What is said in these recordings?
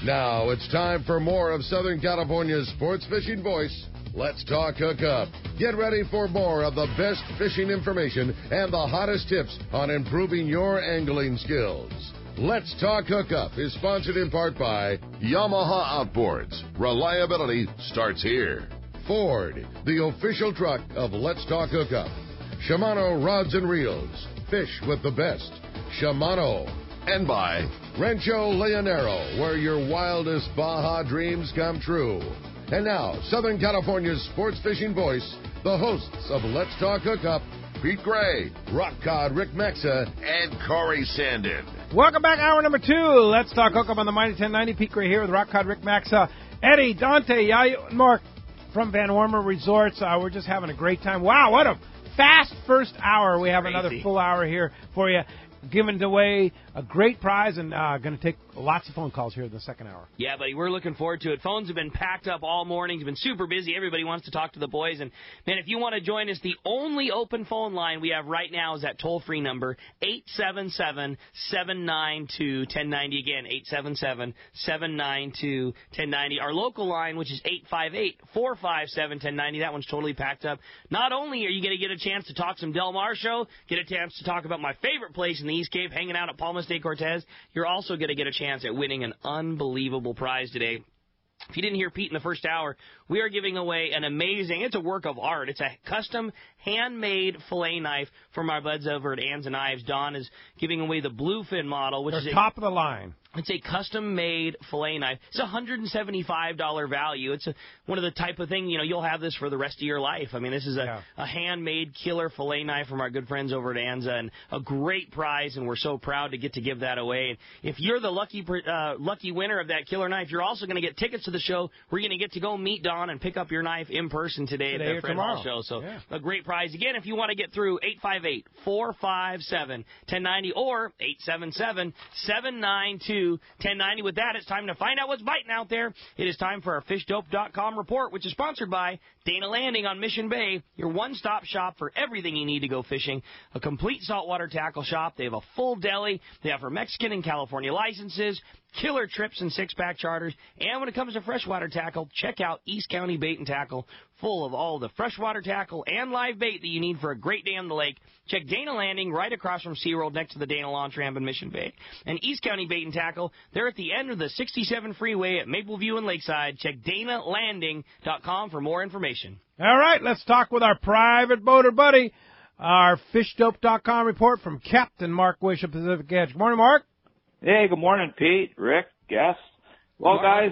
Now it's time for more of Southern California's sports fishing voice. Let's talk Hookup. Get ready for more of the best fishing information and the hottest tips on improving your angling skills. Let's Talk Hookup is sponsored in part by Yamaha Outboards. Reliability starts here. Ford, the official truck of Let's Talk Hookup. Shimano Rods and Reels. Fish with the best. Shimano. And by Rancho Leonero, where your wildest Baja dreams come true. And now, Southern California's sports fishing voice, the hosts of Let's Talk Hookup, Pete Gray, Rock Cod Rick Maxa, and Corey Sandin. Welcome back, hour number 2. Let's Talk Hookup on the Mighty 1090. Pete Gray here with Rock Cod Rick Maxa, Eddie, Dante, Yayo, and Mark from VanWormer Resorts. We're just having a great time. Wow, what a fast first hour. We have another full hour here for you. Giving away a great prize and going to take lots of phone calls here in the second hour. Yeah, buddy, we're looking forward to it. Phones have been packed up all morning. It's been super busy. Everybody wants to talk to the boys. And, man, if you want to join us, the only open phone line we have right now is that toll-free number, 877-792-1090. Again, 877-792-1090. Our local line, which is 858-457-1090. That one's totally packed up. Not only are you going to get a chance to talk some Dalmal show, get a chance to talk about my favorite place in the East Cape, hanging out at Palmas de Cortez, you're also going to get a chance at winning an unbelievable prize today. If you didn't hear Pete in the first hour, we are giving away an amazing, it's a work of art. It's a custom handmade fillet knife from our buds over at Anns and Knives. Don is giving away the bluefin model, which is top of the line. It's a custom-made fillet knife. It's a $175 value. It's one of the type of thing, you'll have this for the rest of your life. I mean, this is a handmade killer fillet knife from our good friends over at Anza, and a great prize, and we're so proud to get to give that away. And if you're the lucky winner of that killer knife, you're also going to get tickets to the show. We're going to get to go meet Don and pick up your knife in person today at the Fred Hall show. So a great prize. Again, if you want to get through, 858-457-1090 or 877-792-1090. With that, it's time to find out what's biting out there. It is time for our FishDope.com report, which is sponsored by Dana Landing on Mission Bay, your one-stop shop for everything you need to go fishing. A complete saltwater tackle shop. They have a full deli. They offer Mexican and California licenses, killer trips and six-pack charters. And when it comes to freshwater tackle, check out East County Bait and Tackle, full of all the freshwater tackle and live bait that you need for a great day on the lake. Check Dana Landing right across from SeaWorld next to the Dana Launch Ramp in Mission Bay. And East County Bait and Tackle, they're at the end of the 67 freeway at Mapleview and Lakeside. Check DanaLanding.com for more information. All right, let's talk with our private boater buddy, our FishDope.com report from Captain Mark Wish of Pacific Edge. Good morning, Mark. Hey, good morning, Pete, Rick, guests. Well, guys,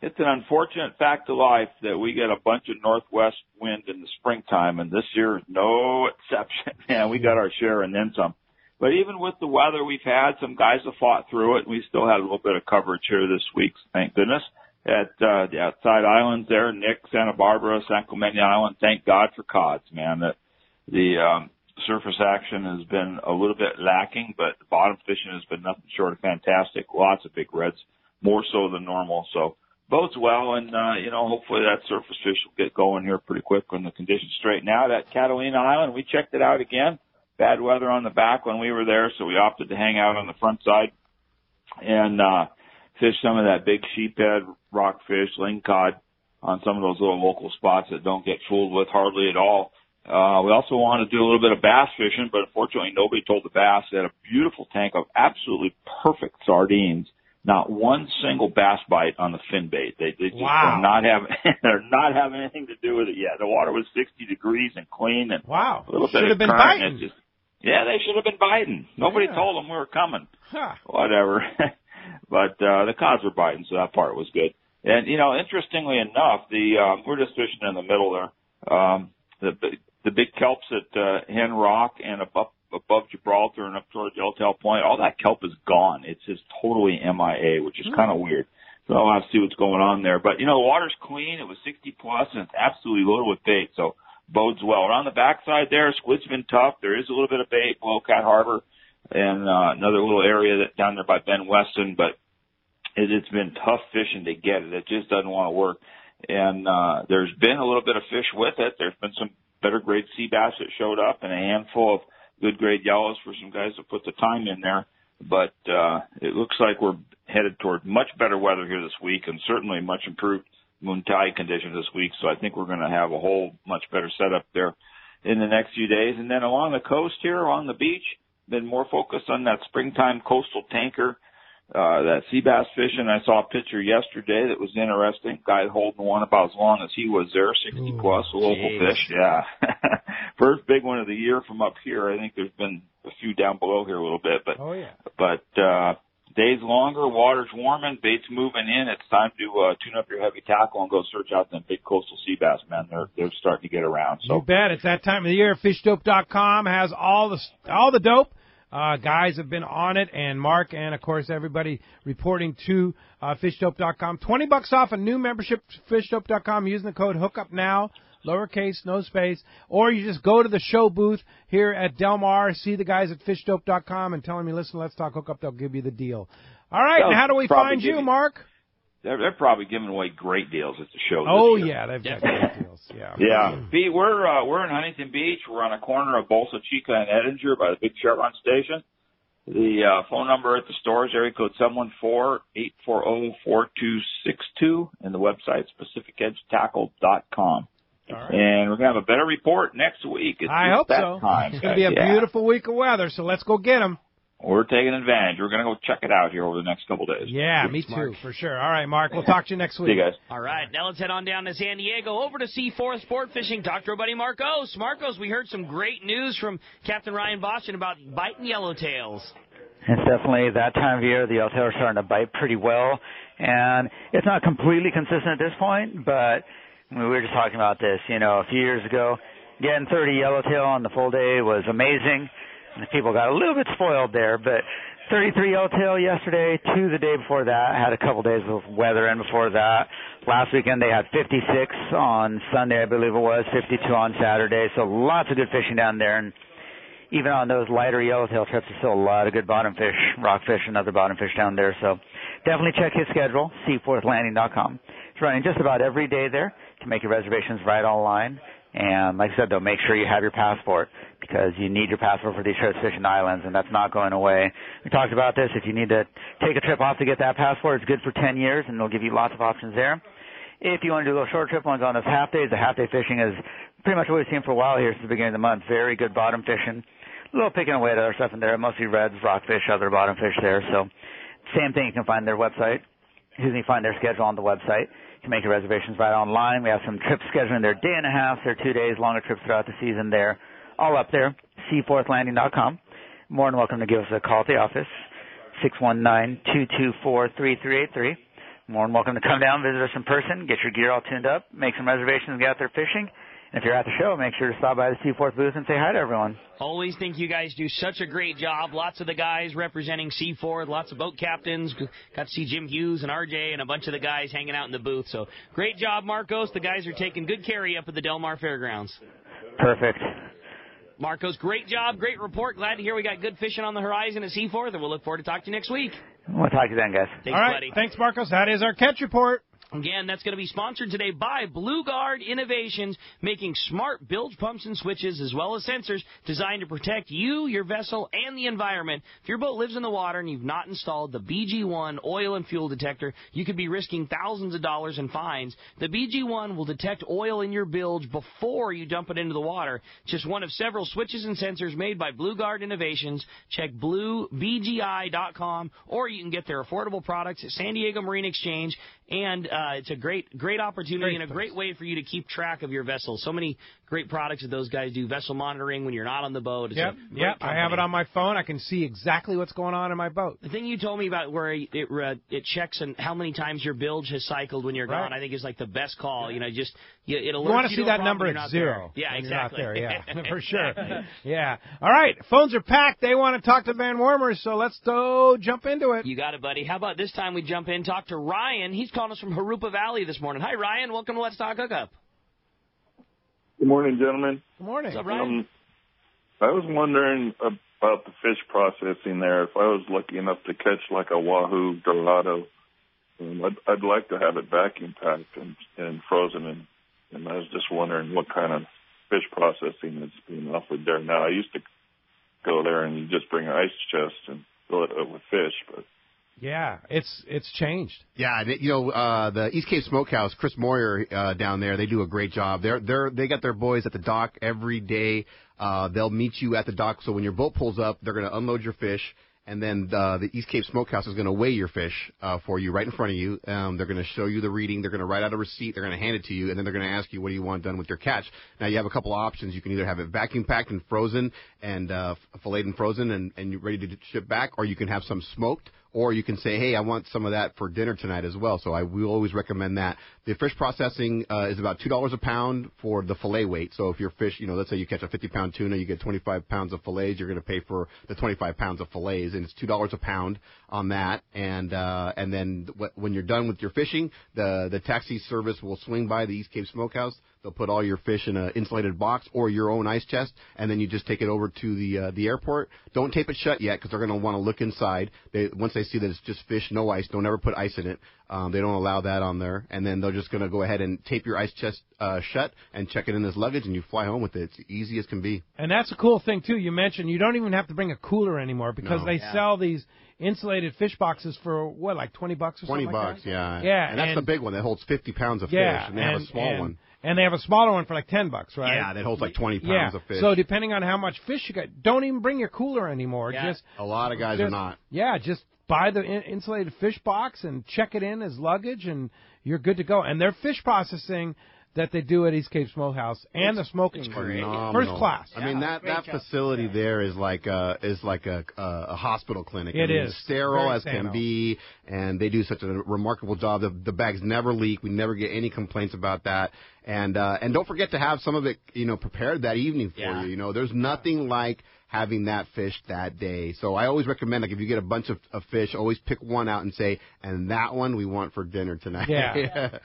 it's an unfortunate fact of life that we get a bunch of northwest wind in the springtime, and this year is no exception. Man, we got our share and then some. But even with the weather we've had, some guys have fought through it, and we still had a little bit of coverage here this week, thank goodness, at the outside islands there, Nick, Santa Barbara, San Clemente Island. Thank God for cods, man. The surface action has been a little bit lacking, but the bottom fishing has been nothing short of fantastic. Lots of big reds, more so than normal. So bodes well, and hopefully that surface fish will get going here pretty quick when the conditions straighten out. At Catalina Island, we checked it out again. Bad weather on the back when we were there, so we opted to hang out on the front side and fish some of that big sheephead, rockfish, lingcod on some of those little local spots that don't get fooled with hardly at all. We also wanted to do a little bit of bass fishing, but unfortunately nobody told the bass. They had a beautiful tank of absolutely perfect sardines. Not one single bass bite on the fin bait. They just are not having, they're not having anything to do with it yet. The water was 60 degrees and clean, and a little bit of current. They should have been biting. Nobody told them we were coming. Whatever. But the cods were biting, so that part was good. And interestingly enough, we're just fishing in the middle there. The big kelps at Hen Rock and above Gibraltar and up toward Deltail Point, all that kelp is gone. It's just totally MIA, which is kind of weird. So I'll have to see what's going on there. But, the water's clean. It was 60 plus, and it's absolutely loaded with bait. So bodes well. Around the backside there, squid's been tough. There is a little bit of bait below Cat Harbor and another little area that down there by Ben Weston. But it's been tough fishing to get it. It just doesn't want to work. And there's been a little bit of fish with it. There's been some better grade sea bass that showed up and a handful of good grade yellows for some guys that put the time in there. but it looks like we're headed toward much better weather here this week, and certainly much improved moon tide conditions this week. So I think we're going to have a whole much better setup there in the next few days. And then along the coast here, along the beach, been more focused on that springtime coastal tanker, that sea bass fishing. I saw a picture yesterday that was interesting. Guy holding one about as long as he was there, 60 plus, a local fish. Yeah. First big one of the year from up here. I think there's been a few down below here a little bit, but, days longer, water's warming, bait's moving in. It's time to tune up your heavy tackle and go search out them big coastal sea bass, man. They're starting to get around. So you bet. It's that time of the year. FishDope.com has all the dope. Guys have been on it, and Mark and, of course, everybody reporting to FishDope.com. $20 off a new membership to FishDope.com using the code HOOKUPNOW, lowercase, no space. Or you just go to the show booth here at Dalmar, see the guys at FishDope.com, and tell them you listen, Let's Talk Hookup. They'll give you the deal. All right, and how do we find you, Mark? They're probably giving away great deals at the show. Oh, yeah, they've got great deals. Yeah. Yeah. Pete, we're in Huntington Beach. We're on a corner of Bolsa Chica and Edinger by the big Chevron station. The phone number at the store is area code 714-840-4262, and the website PacificEdgeTackle.com. All right. And we're going to have a better report next week. I hope so. It's going to be a beautiful week of weather, so let's go get them. We're taking advantage. We're going to go check it out here over the next couple of days. Yeah, me too, for sure. All right, Mark, we'll talk to you next week. See you guys. All right, now let's head on down to San Diego, over to C4 Sport Fishing. Talk to our buddy Marcos. Marcos, we heard some great news from Captain Ryan Boston about biting yellowtails. It's definitely that time of year. The yellowtail are starting to bite pretty well, and it's not completely consistent at this point, but we were just talking about this, a few years ago. Getting 30 yellowtail on the full day was amazing. And people got a little bit spoiled there, but 33 yellowtail yesterday, 2 the day before that. Had a couple days of weather in before that. Last weekend they had 56 on Sunday, I believe it was, 52 on Saturday. So lots of good fishing down there. And even on those lighter yellowtail trips, there's still a lot of good bottom fish, rockfish, and other bottom fish down there. So definitely check his schedule, seaforthlanding.com. It's running just about every day there. You can make your reservations right online. And like I said, though, make sure you have your passport because you need your passport for these trips fishing islands, and that's not going away. We talked about this. If you need to take a trip off to get that passport, it's good for 10 years, and they'll give you lots of options there. If you want to do a little short trip ones on those half days, the half-day fishing is pretty much what we've seen for a while here since the beginning of the month. Very good bottom fishing. A little picking away at other stuff in there, mostly reds, rockfish, other bottom fish there. So same thing, you can find their website. You can find their schedule on the website. You can make your reservations right online. We have some trips scheduling there, day and a half, there 2 days, longer trips throughout the season there. All up there, seaforthlanding.com. More than welcome to give us a call at the office, 619-224-3383. More than welcome to come down, visit us in person, get your gear all tuned up, make some reservations, and get out there fishing. And if you're at the show, make sure to stop by the Seaforth booth and say hi to everyone. Always think you guys do such a great job. Lots of the guys representing Seaforth, lots of boat captains. Got to see Jim Hughes and RJ and a bunch of the guys hanging out in the booth. So great job, Marcos. The guys are taking good care of you up at the Del Mar Fairgrounds. Perfect. Marcos, great job, great report. Glad to hear we got good fishing on the horizon at Seaforth, and we'll look forward to talking to you next week. We'll talk to you then, guys. Thanks, all right, buddy. Thanks, Marcos. That is our catch report. Again, that's going to be sponsored today by Blue Guard Innovations, making smart bilge pumps and switches as well as sensors designed to protect you, your vessel, and the environment. If your boat lives in the water and you've not installed the BG1 oil and fuel detector, you could be risking thousands of dollars in fines. The BG1 will detect oil in your bilge before you dump it into the water. Just one of several switches and sensors made by Blue Guard Innovations. Check bluebgi.com, or you can get their affordable products at San Diego Marine Exchange. And it's a great opportunity and a great way for you to keep track of your vessel. So many great products that those guys do. Vessel monitoring when you're not on the boat. It's yep. I have it on my phone. I can see exactly what's going on in my boat. The thing you told me about where it checks and how many times your bilge has cycled when you're gone, I think is like the best call. You know, it alerts you want to see that number at zero. There. Yeah, exactly. You're not there, yeah, for sure. Yeah. All right, phones are packed. They want to talk to VanWormer, so let's go jump into it. You got it, buddy. How about this time we jump in, talk to Ryan. He's calling us from Hookup Valley this morning. Hi, Ryan. Welcome to Let's Talk Hookup. Good morning, gentlemen. Good morning. What's up, Ryan? I was wondering about the fish processing there. If I was lucky enough to catch like a wahoo dorado, I'd like to have it vacuum packed and frozen. And I was just wondering what kind of fish processing is being offered there now. I used to go there and you just bring an ice chest, with fish, but. Yeah, it's changed. Yeah, the East Cape Smokehouse, Chris Moyer down there, they do a great job. They got their boys at the dock every day. They'll meet you at the dock, so when your boat pulls up, they're going to unload your fish, and then the East Cape Smokehouse is going to weigh your fish for you right in front of you. They're going to show you the reading. They're going to write out a receipt. They're going to hand it to you, and then they're going to ask you what do you want done with your catch. Now, you have a couple of options. You can either have it vacuum packed and frozen and filleted and frozen and you're ready to ship back, or you can have some smoked. Or you can say, hey, I want some of that for dinner tonight as well. So I will always recommend that. The fish processing is about $2 a pound for the fillet weight. So if your fish, let's say you catch a 50-pound tuna, you get 25 pounds of fillets, you're going to pay for the 25 pounds of fillets, and it's $2 a pound on that. And then when you're done with your fishing, the taxi service will swing by the East Cape Smokehouse. They'll put all your fish in an insulated box or your own ice chest, and then you just take it over to the airport. Don't tape it shut yet because they're going to want to look inside. Once they see that it's just fish, no ice, don't ever put ice in it. They don't allow that on there. And then they're just going to go ahead and tape your ice chest shut and check it in as luggage, and you fly home with it. It's easy as can be. And that's a cool thing, too. You mentioned you don't even have to bring a cooler anymore because they sell these insulated fish boxes for, what, like $20 or something like that? Yeah. Yeah. And that's the big one that holds 50 pounds of fish, and they have a small one. And they have a smaller one for like $10, right? Yeah, that holds like 20 pounds of fish. So depending on how much fish you got, don't even bring your cooler anymore. Yeah. A lot of guys are not. Yeah, just buy the insulated fish box and check it in as luggage, and you're good to go. And their fish processing that they do at East Cape Smokehouse and the smoking first class. I mean that facility there is like a hospital clinic. It is sterile as can be, and they do such a remarkable job. The bags never leak. We never get any complaints about that. And don't forget to have some of it prepared that evening for you. There's nothing like having that fish that day. So I always recommend, like, if you get a bunch of fish, always pick one out and say, and that one we want for dinner tonight. Yeah.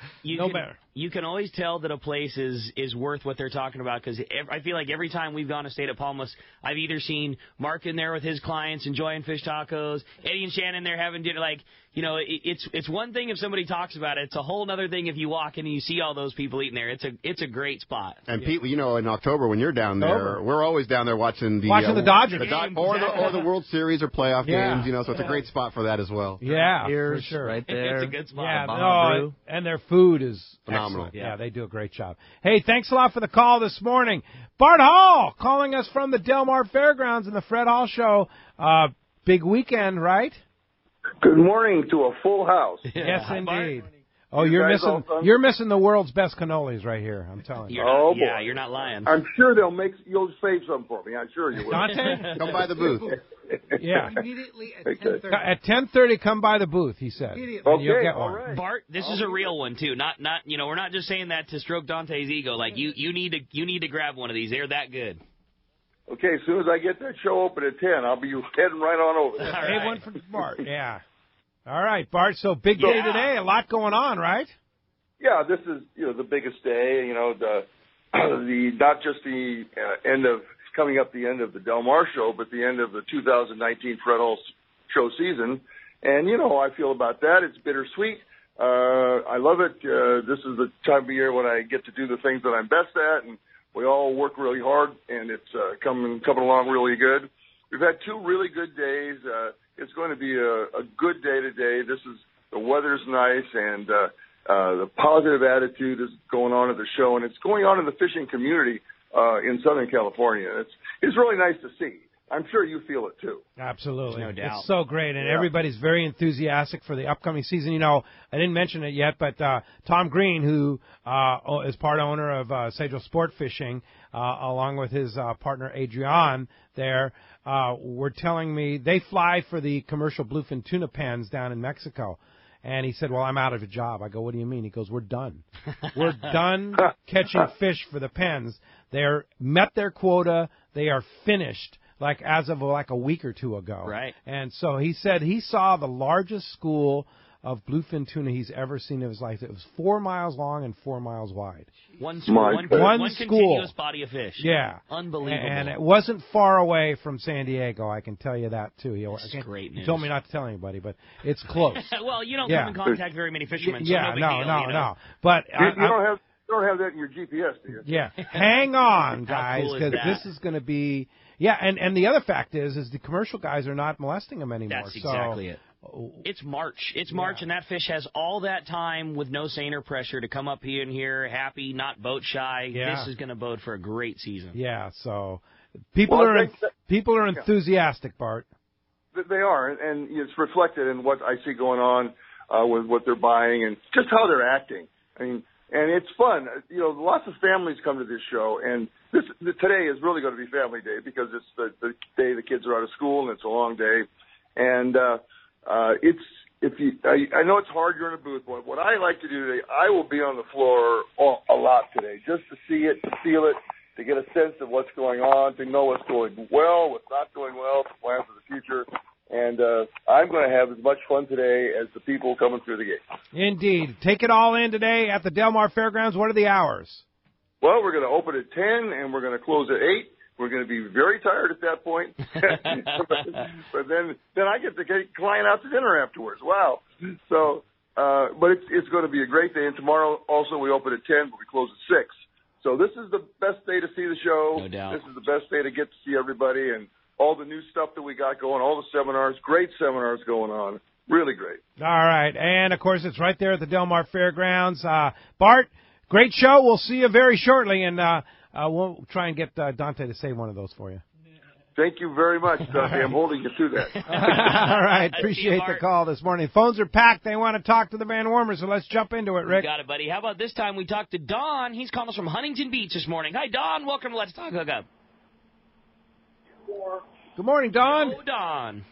You can always tell that a place is worth what they're talking about because I feel like every time we've gone to State of Palmas, I've either seen Mark in there with his clients enjoying fish tacos, Eddie and Shannon there having dinner. Like, it's one thing if somebody talks about it. It's a whole other thing if you walk in and you see all those people eating there. It's a great spot. And Pete, in October when you're down there, we're always down there watching the Dodgers or the World Series or playoff games. So it's a great spot for that as well. Yeah, Here's for sure. Right there. It's a good spot. Yeah, and their food is phenomenal. Excellent. Yeah, they do a great job. Hey, thanks a lot for the call this morning. Bart Hall calling us from the Delmar Fairgrounds and the Fred Hall Show. Big weekend, right? Good morning to a full house. Yes, indeed. Oh, you're missing the world's best cannolis right here. I'm telling you. You're not lying. I'm sure you'll save some for me. I'm sure you will. Dante, come by the booth. Yeah. Immediately at 10:30. At 10:30, come by the booth. He said. Okay, you'll get one. all right. Bart, this is a real one too. Not we're not just saying that to stroke Dante's ego. Like you need to grab one of these. They're that good. Okay, as soon as I get that show open at 10, I'll be heading right on over there. Hey, one for Bart. Yeah. All right, Bart. So big day today. A lot going on, right? Yeah, this is the biggest day. The not just the end of coming up the end of the Delmar show, but the end of the 2019 Fred Hall show season. And how I feel about that. It's bittersweet. I love it. This is the time of year when I get to do the things that I'm best at, and we all work really hard, and it's coming along really good. We've had 2 really good days. It's going to be a good day today. The weather's nice, and the positive attitude is going on at the show, and it's going on in the fishing community in Southern California. It's really nice to see. I'm sure you feel it, too. Absolutely. No doubt. It's so great, and everybody's very enthusiastic for the upcoming season. I didn't mention it yet, but Tom Green, who is part owner of Cedro Sport Fishing, along with his partner Adrian there, were telling me they fly for the commercial bluefin tuna pens down in Mexico. And he said, well, I'm out of a job. I go, what do you mean? He goes, we're done. We're done catching fish for the pens. They're met their quota. They are finished. Like as of a week or 2 ago. Right. And so he said he saw the largest school of bluefin tuna he's ever seen in his life. It was 4 miles long and 4 miles wide. One continuous body of fish. Yeah. Unbelievable. And it wasn't far away from San Diego, I can tell you that, too. That's great news. He told me not to tell anybody, but it's close. Well, you don't come in contact very many fishermen, so no big deal. No. But you don't have that in your GPS, do you? Yeah. Hang on, guys, cool because this is going to be Yeah, and the other fact is the commercial guys are not molesting them anymore. That's exactly it. It's March. It's March, and that fish has all that time with no seiner pressure to come up here and here, happy, not boat shy. Yeah. This is going to bode for a great season. Yeah, so people are enthusiastic, Bart. They are, and it's reflected in what I see going on with what they're buying and just how they're acting. I mean, and it's fun. Lots of families come to this show, and today is really going to be family day because it's the day the kids are out of school and it's a long day, and I know it's hard, you're in a booth, but what I like to do today, I will be on the floor a lot today just to see it, to feel it, to get a sense of what's going on, to know what's going well, what's not going well, to plan for the future. And I'm going to have as much fun today as the people coming through the gate. Indeed. Take it all in today at the Dalmal Fairgrounds. What are the hours? Well, we're going to open at 10, and we're going to close at 8. We're going to be very tired at that point. but then I get to get client out to dinner afterwards. Wow. So, but it's going to be a great day. And tomorrow also we open at 10, but we close at 6. So this is the best day to see the show. No doubt. This is the best day to get to see everybody and all the new stuff that we got going, all the seminars, great seminars going on. Really great. All right. And, of course, it's right there at the Dalmal Fairgrounds. Bart, great show. We'll see you very shortly, and we'll try and get Dante to say one of those for you. Thank you very much, Dante. I'm holding you to that. All right. Appreciate the call this morning. Phones are packed. They want to talk to the VanWormer, so let's jump into it, Rick. You got it, buddy. How about this time we talk to Don? He's calling us from Huntington Beach this morning. Hi, Don. Welcome to Let's Talk Hookup. Good morning, Don. Hello, Don.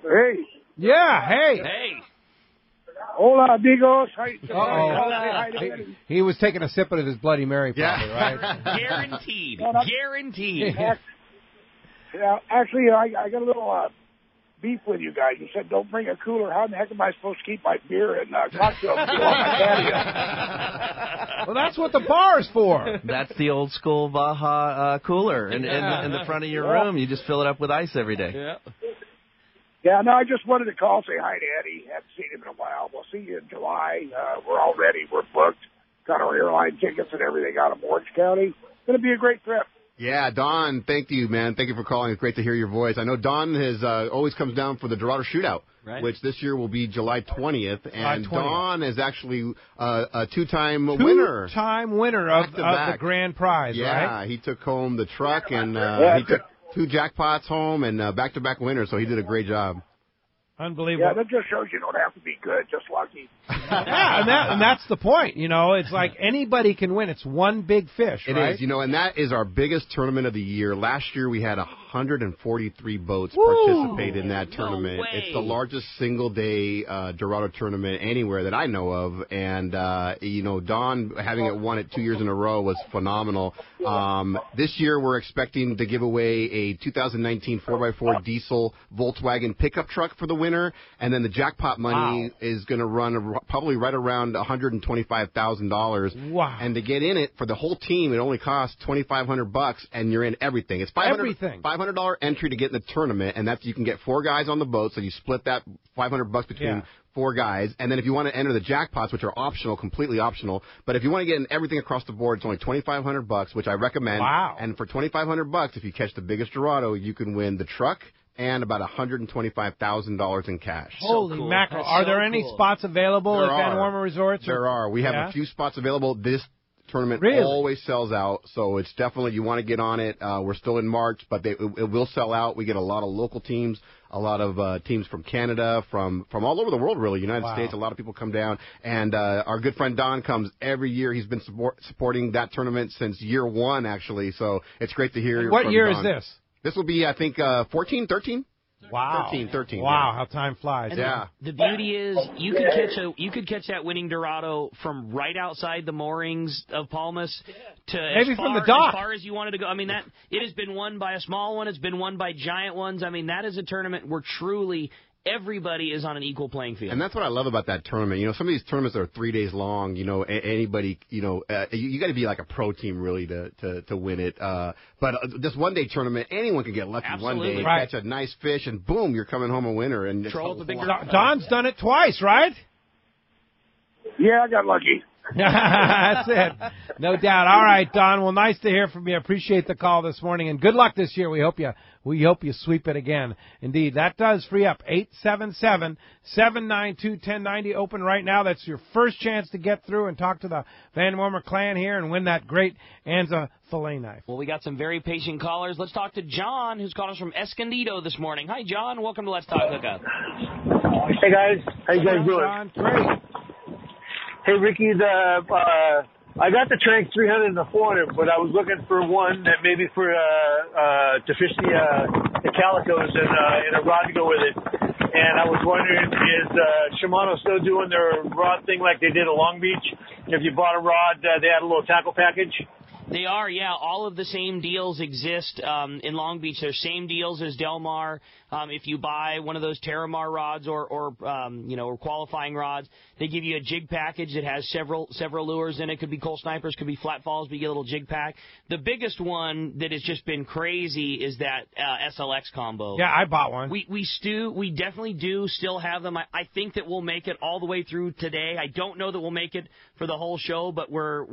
Hey. Yeah, hey. Hey. Hola, amigos. He was taking a sip of his Bloody Mary, probably, right? Guaranteed. Guaranteed. Yeah, actually, I got a little beef with you guys. You said don't bring a cooler. How in the heck am I supposed to keep my beer and cocktails on my patio? Well, that's what the bar is for. That's the old school Baja cooler in the front of your room. You just fill it up with ice every day. Yeah. Yeah, no, I just wanted to call, say hi to Eddie. Haven't seen him in a while. We'll see you in July. We're all ready. We're booked. Got our airline tickets and everything out of Orange County. It's going to be a great trip. Yeah, Don, thank you, man. Thank you for calling. It's great to hear your voice. I know Don has always comes down for the Dorado Shootout, right, which this year will be July 20th. And Don is actually a two-time winner. Two-time winner of the grand prize, right? Yeah, he took home the truck, and he took 2 jackpots home and back-to-back winners, so he did a great job. Unbelievable. Yeah, that just shows you don't have to be good, just lucky. Yeah, and that's the point. It's like anybody can win. It's one big fish, right? It is, and that is our biggest tournament of the year. Last year we had 143 boats participate in that tournament. No way. It's the largest single-day Dorado tournament anywhere that I know of, and Don having it won it 2 years in a row was phenomenal. This year we're expecting to give away a 2019 4x4 diesel Volkswagen pickup truck for the winner, and then the jackpot money is going to run probably right around $125,000. Wow! And to get in it for the whole team, it only costs $2,500, and you're in everything. It's $500 entry to get in the tournament, and that's you can get 4 guys on the boat, so you split that $500 between 4 guys, and then if you want to enter the jackpots, which are optional, completely optional, but if you want to get in everything across the board, it's only $2,500, which I recommend. Wow! And for $2,500, if you catch the biggest Dorado, you can win the truck and about $125,000 in cash. Holy cool. mackerel. That's Are there any spots available at VanWormer Resorts? There are. We have a few spots available. This tournament always sells out, so it's definitely, you want to get on it. We're still in March, but it will sell out. We get a lot of local teams, a lot of teams from Canada, from all over the world, really, United States. A lot of people come down, and our good friend Don comes every year. He's been supporting that tournament since year 1, actually, so it's great to hear from Don. What year is this? This will be, I think, 14, 13? Wow. 13. Wow, how time flies. And the beauty is you could catch that winning Dorado from right outside the moorings of Palmas to maybe from the dock. As far as you wanted to go. I mean, that it has been won by a small one. It's been won by giant ones. I mean, that is a tournament where truly everybody is on an equal playing field. And that's what I love about that tournament. Some of these tournaments are 3 days long. Anybody, you got to be like a pro team really to win it. But this one-day tournament, anyone can get lucky one day, catch a nice fish, and boom, you're coming home a winner. And Don's done it twice, right? Yeah, I got lucky. That's it. No doubt. All right, Don. Well, nice to hear from you. Appreciate the call this morning, and good luck this year. We hope you sweep it again. Indeed, that does free up 877-792-1090 open right now. That's your first chance to get through and talk to the VanWormer clan here and win that great Anza fillet knife. Well, we got some very patient callers. Let's talk to John, who's calling us from Escondido this morning. Hi, John. Welcome to Let's Talk Hookup. Hey guys, how you guys doing? John, great. Hey Ricky, I got the Trank 300 and the 400, but I was looking for one that maybe for to fish the calicos and a rod to go with it. And I was wondering, is Shimano still doing their rod thing like they did at Long Beach? If you bought a rod, they had a little tackle package. They are, yeah. All of the same deals exist in Long Beach. There's same deals as Dalmal. If you buy one of those Terramar rods or qualifying rods, they give you a jig package that has several lures in it. Could be coal snipers, could be flat falls, but you get a little jig pack. The biggest one that has just been crazy is that SLX combo. Yeah, I bought one. We definitely do still have them. I think that we'll make it all the way through today. I don't know that we'll make it for the whole show, but we're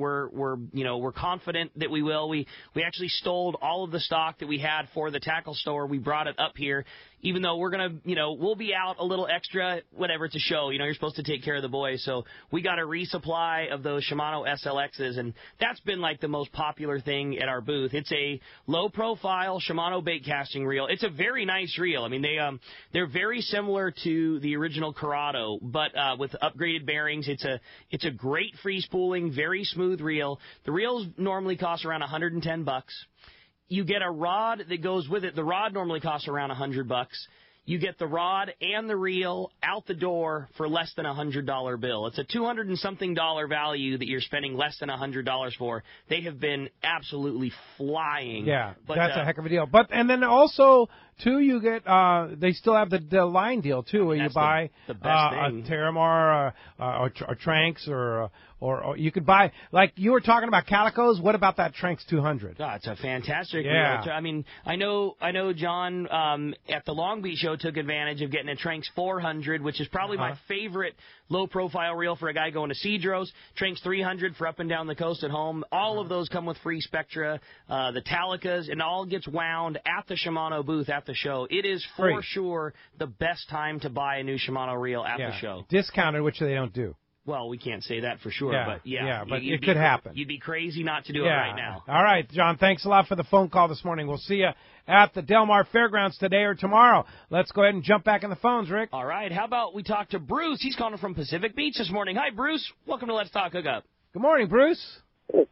confident that we will. We actually stole all of the stock that we had for the tackle store. We brought it up here. Even though we're going to, we'll be out a little extra, whatever, it's a show. You're supposed to take care of the boys. So we got a resupply of those Shimano SLXs, and that's been like the most popular thing at our booth. It's a low-profile Shimano bait casting reel. It's a very nice reel. I mean, they're very similar to the original Corrado, but with upgraded bearings. It's a great free-spooling, very smooth reel. The reels normally cost around $110. You get a rod that goes with it. The rod normally costs around $100. You get the rod and the reel out the door for less than $100 bill. It's a $200 and something value that you're spending less than $100 for. They have been absolutely flying. Yeah, but, that's a heck of a deal. And then also too, you get they still have the line deal too, where you buy the best thing. A Terramar or Tranks or you could buy, like you were talking about calicos. What about that Tranks 200? Oh, it's a fantastic reel. I mean, I know John at the Long Beach show took advantage of getting a Tranks 400, which is probably my favorite low-profile reel for a guy going to Cedros. Tranks 300 for up and down the coast at home. All of those come with free Spectra, the Talicas, and all gets wound at the Shimano booth at the show. It is for sure the best time to buy a new Shimano reel at the show. Discounted, which they don't do. Well, we can't say that for sure, but but it could happen. You'd be crazy not to do it right now. All right, John, thanks a lot for the phone call this morning. We'll see you at the Del Mar Fairgrounds today or tomorrow. Let's go ahead and jump back in the phones, Rick. All right, how about we talk to Bruce? He's calling from Pacific Beach this morning. Hi, Bruce. Welcome to Let's Talk Hookup. Good morning, Bruce. Good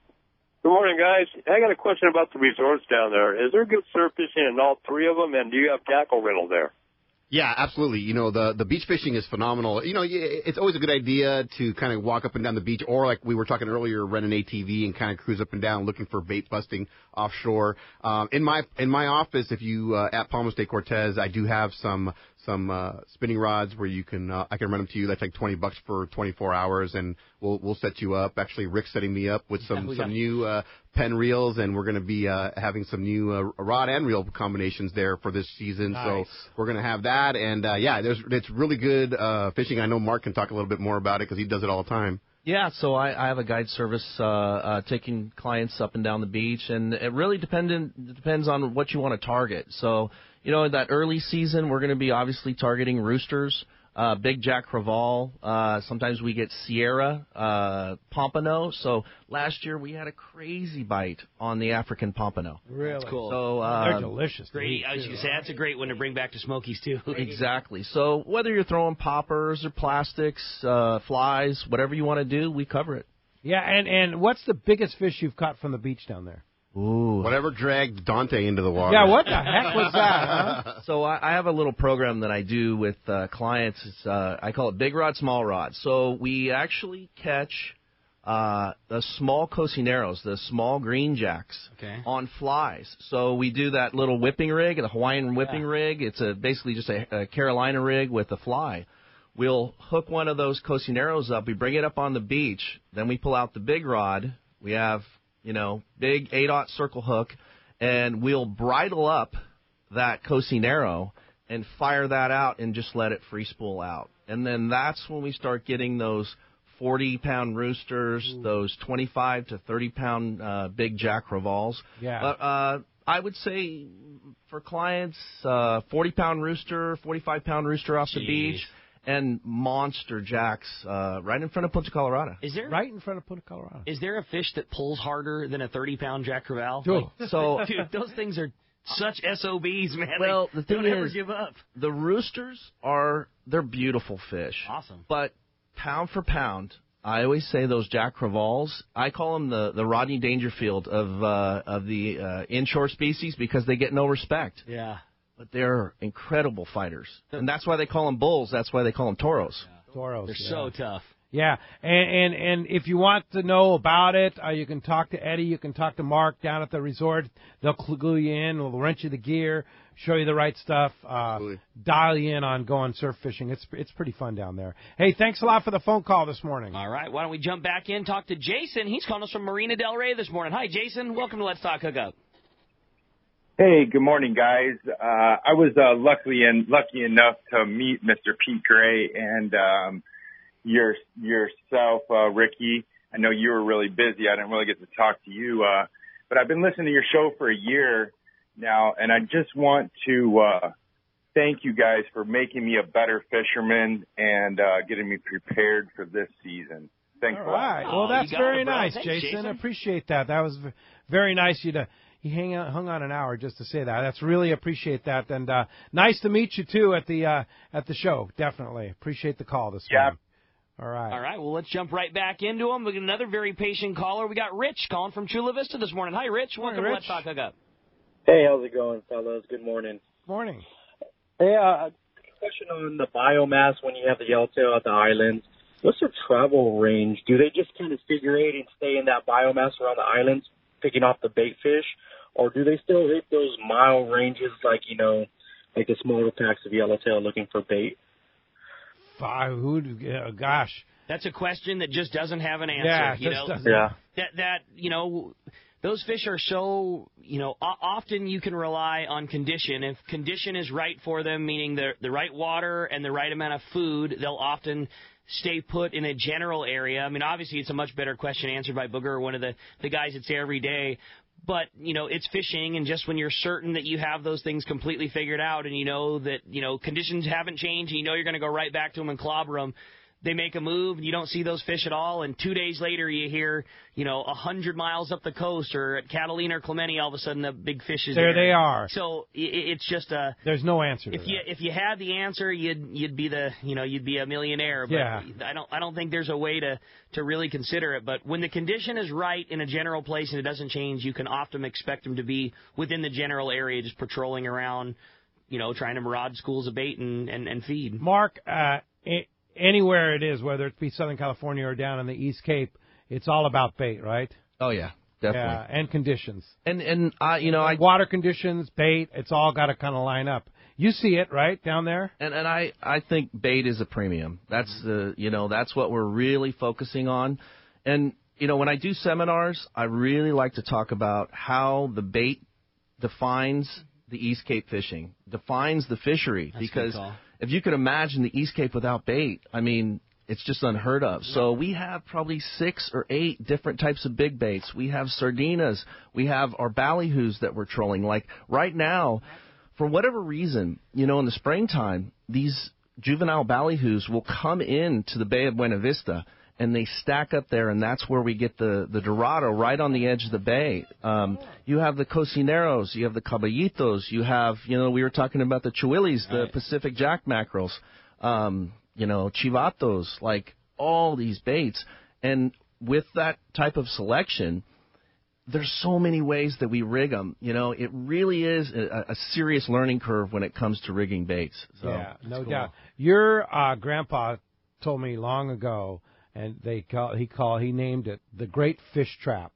morning, guys. I got a question about the resorts down there. Is there good surf fishing in all three of them, and do you have tackle rental there? Yeah, absolutely. The beach fishing is phenomenal. It's always a good idea to kind of walk up and down the beach, or like we were talking earlier, rent an ATV and kind of cruise up and down looking for bait busting offshore. In my office, if you at Palmas de Cortez, I do have some spinning rods where you can I can rent them to you. That's like $20 for 24 hours, and we'll set you up. Actually, Rick's setting me up with some new pen reels, and we're going to be having some new rod and reel combinations there for this season. Nice. So we're going to have that, and it's really good fishing. I know Mark can talk a little bit more about it because he does it all the time. Yeah, so I have a guide service taking clients up and down the beach, and it really depends on what you want to target. So, in that early season, we're going to be obviously targeting roosters, big Jack Crevalle. Sometimes we get Sierra, Pompano. So last year we had a crazy bite on the African Pompano. Really? That's cool. So they're delicious. Great. I was going to say, that's a great one to bring back to Smokies, too. Exactly. So whether you're throwing poppers or plastics, flies, whatever you want to do, we cover it. Yeah, and what's the biggest fish you've caught from the beach down there? Ooh. Whatever dragged Dante into the water. Yeah, what the heck was that, huh? So I have a little program that I do with clients. It's, I call it Big Rod, Small Rod. So we actually catch the small cocineros, the small green jacks, on flies. So we do that little whipping rig, the Hawaiian whipping rig. It's basically just a Carolina rig with a fly. We'll hook one of those cocineros up. We bring it up on the beach. Then we pull out the big rod. We have big 8/0 circle hook, and we'll bridle up that cocinero and fire that out and just let it free spool out. And then that's when we start getting those 40-pound roosters, those 25 to 30-pound big Jack Crevalles. Yeah. But I would say for clients, 40-pound rooster, 45-pound rooster off the beach, and monster Jacks right in front of Punta Colorado. Is there right in front of Punta Colorado? Is there a fish that pulls harder than a 30-pound Jack Crevalle? Dude. So, dude, those things are such SOBs, man. Well, they the thing don't ever is, give up. The roosters they're beautiful fish. Awesome. But pound for pound, I always say those Jack Crevalles, I call them the Rodney Dangerfield of the inshore species because they get no respect. Yeah. But they're incredible fighters. And that's why they call them bulls. That's why they call them toros. Yeah. Toros. They're so tough. Yeah, and if you want to know about it, you can talk to Eddie. You can talk to Mark down at the resort. They'll glue you in. They'll rent you the gear, show you the right stuff, dial you in on going surf fishing. It's pretty fun down there. Hey, thanks a lot for the phone call this morning. All right, why don't we jump back in, talk to Jason. He's calling us from Marina Del Rey this morning. Hi, Jason. Welcome to Let's Talk Hookup. Hey, good morning, guys. I was lucky enough to meet Mr. Pete Gray and yourself, Ricky. I know you were really busy. I didn't really get to talk to you, but I've been listening to your show for a year now, and I just want to thank you guys for making me a better fisherman and getting me prepared for this season. Thanks a lot. All right. Well, that's very nice, Jason. I appreciate that. That was very nice of you to. He hung on an hour just to say that. That's really appreciate that, and nice to meet you too at the show. Definitely appreciate the call this morning. All right. All right. Well, let's jump right back into them. We got another very patient caller. We got Rich calling from Chula Vista this morning. Hi, Rich. Welcome to Let's Talk Hookup. Hey, how's it going, fellas? Good morning. Morning. Hey, question on the biomass when you have the yellowtail at the islands. What's their travel range? Do they just kind of figure eight and stay in that biomass around the islands, picking off the bait fish? Or do they still hit those mile ranges like the smaller packs of yellowtail looking for bait? Gosh. That's a question that just doesn't have an answer. Those fish are so, often you can rely on condition. If condition is right for them, meaning the right water and the right amount of food, they'll often stay put in a general area. I mean, obviously it's a much better question answered by Booger, one of the guys that's there every day. But, it's fishing, and just when you're certain that you have those things completely figured out and you know that, conditions haven't changed and you know you're going to go right back to them and clobber them, they make a move and you don't see those fish at all, and 2 days later you hear, 100 miles up the coast or at Catalina or Clemente, all of a sudden the big fish is there. There they are. So it's just a... There's no answer to that. If you had the answer, you'd be a millionaire. But yeah. I don't think there's a way to really consider it. But when the condition is right in a general place and it doesn't change, you can often expect them to be within the general area, just patrolling around, trying to maraud schools of bait and feed. Mark, anywhere it is, whether it be Southern California or down in the East Cape, it's all about bait, right? Oh, yeah, definitely. Yeah, and conditions. And water conditions, bait, it's all got to kind of line up. You see it, right, down there? And I think bait is a premium. That's that's what we're really focusing on. And, when I do seminars, I really like to talk about how the bait defines the East Cape fishing, defines the fishery. That's because a good call. If you could imagine the East Cape without bait, I mean, it's just unheard of. So we have probably 6 or 8 different types of big baits. We have sardinas. We have our ballyhoos that we're trolling. Like right now, for whatever reason, in the springtime, these juvenile ballyhoos will come into the Bay of Buena Vista, and they stack up there, and that's where we get the Dorado right on the edge of the bay. You have the cocineros, you have the caballitos, you have, we were talking about the chuilis, the Pacific jack mackerels, chivatos, like all these baits. And with that type of selection, there's so many ways that we rig them. It really is a serious learning curve when it comes to rigging baits. So, yeah, no doubt. Your grandpa told me long ago, and he named it the Great Fish Trap.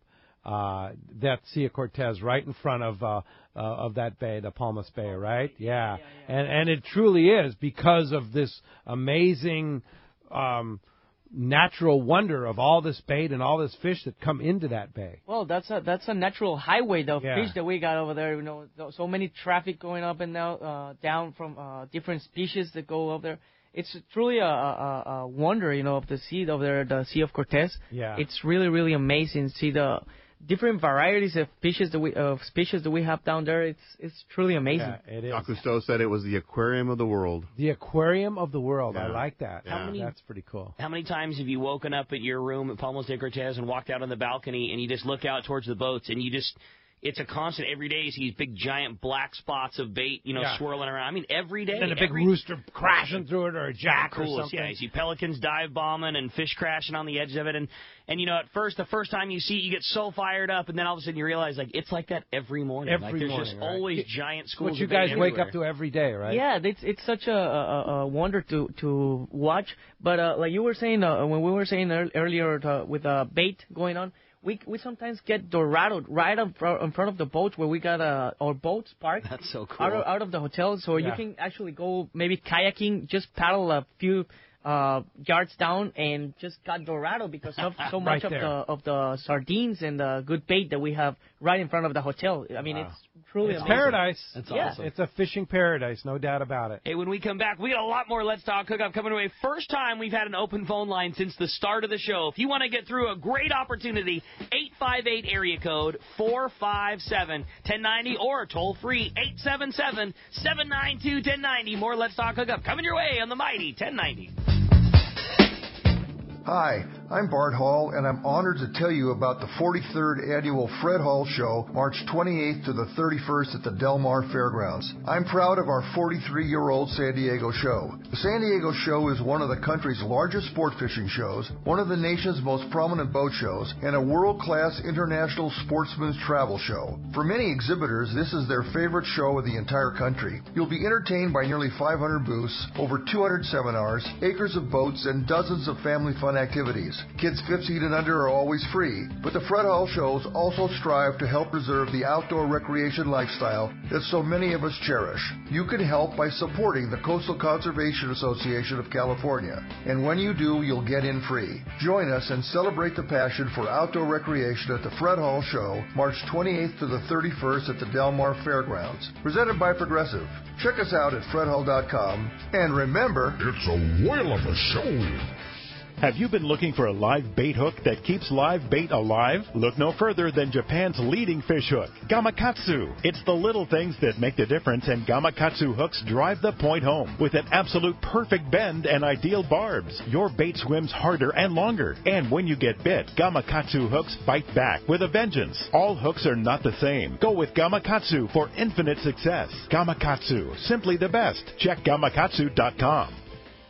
That Cia Cortez right in front of that bay, the Palmas Bay, right? Yeah. And it truly is because of this amazing natural wonder of all this bait and all this fish that come into that bay. Well, that's a natural highway, the fish that we got over there. So many traffic going up and down from different species that go over there. it's truly a wonder, of the sea over there, the Sea of Cortez. Yeah. It's really, really amazing to see the different varieties of species that we have down there. It's truly amazing. Yeah, it is. Jacques Cousteau said it was the aquarium of the world. The aquarium of the world. Yeah. I like that. Yeah. That's pretty cool. How many times have you woken up at your room at Palmos de Cortez and walked out on the balcony and you just look out towards the boats and it's a constant every day. You see these big giant black spots of bait, swirling around. I mean, every day. And then a big rooster crashing through it or a jack or something. Yeah, you see pelicans dive bombing and fish crashing on the edge of it. And at first, the first time you see it, you get so fired up, and then all of a sudden you realize, it's like that every morning. There's just always giant schools What you of bait guys wake everywhere. up to every day, right? Yeah, it's such a wonder to watch. But like you were saying, when we were saying earlier with bait going on, we sometimes get Dorado right in front of the boats where we got our boats parked. That's so cool. Out of the hotel, so you can actually go maybe kayaking, just paddle a few yards down and just got Dorado because of so much of the sardines and the good bait that we have right in front of the hotel. I mean, it's truly amazing. Paradise. That's awesome. It's a fishing paradise, no doubt about it. Hey, when we come back, we got a lot more Let's Talk Hookup coming away. First time we've had an open phone line since the start of the show. If you want to get through a great opportunity, 858 area code 457-1090 or toll free 877-792-1090. More Let's Talk Hookup coming your way on the mighty 1090. Hi, I'm Bart Hall, and I'm honored to tell you about the 43rd Annual Fred Hall Show, March 28th to the 31st at the Dalmal Fairgrounds. I'm proud of our 43-year-old San Diego show. The San Diego show is one of the country's largest sport fishing shows, one of the nation's most prominent boat shows, and a world-class international sportsman's travel show. For many exhibitors, this is their favorite show of the entire country. You'll be entertained by nearly 500 booths, over 200 seminars, acres of boats, and dozens of family fun activities. Kids 15 and under are always free, but the Fred Hall shows also strive to help preserve the outdoor recreation lifestyle that so many of us cherish. You can help by supporting the Coastal Conservation Association of California, and when you do, you'll get in free. Join us and celebrate the passion for outdoor recreation at the Fred Hall Show, March 28th to the 31st at the Dalmal Fairgrounds. Presented by Progressive. Check us out at fredhall.com, and remember, it's a whale of a show. Have you been looking for a live bait hook that keeps live bait alive? Look no further than Japan's leading fish hook, Gamakatsu. It's the little things that make the difference, and Gamakatsu hooks drive the point home. With an absolute perfect bend and ideal barbs, your bait swims harder and longer. And when you get bit, Gamakatsu hooks bite back with a vengeance. All hooks are not the same. Go with Gamakatsu for infinite success. Gamakatsu, simply the best. Check gamakatsu.com.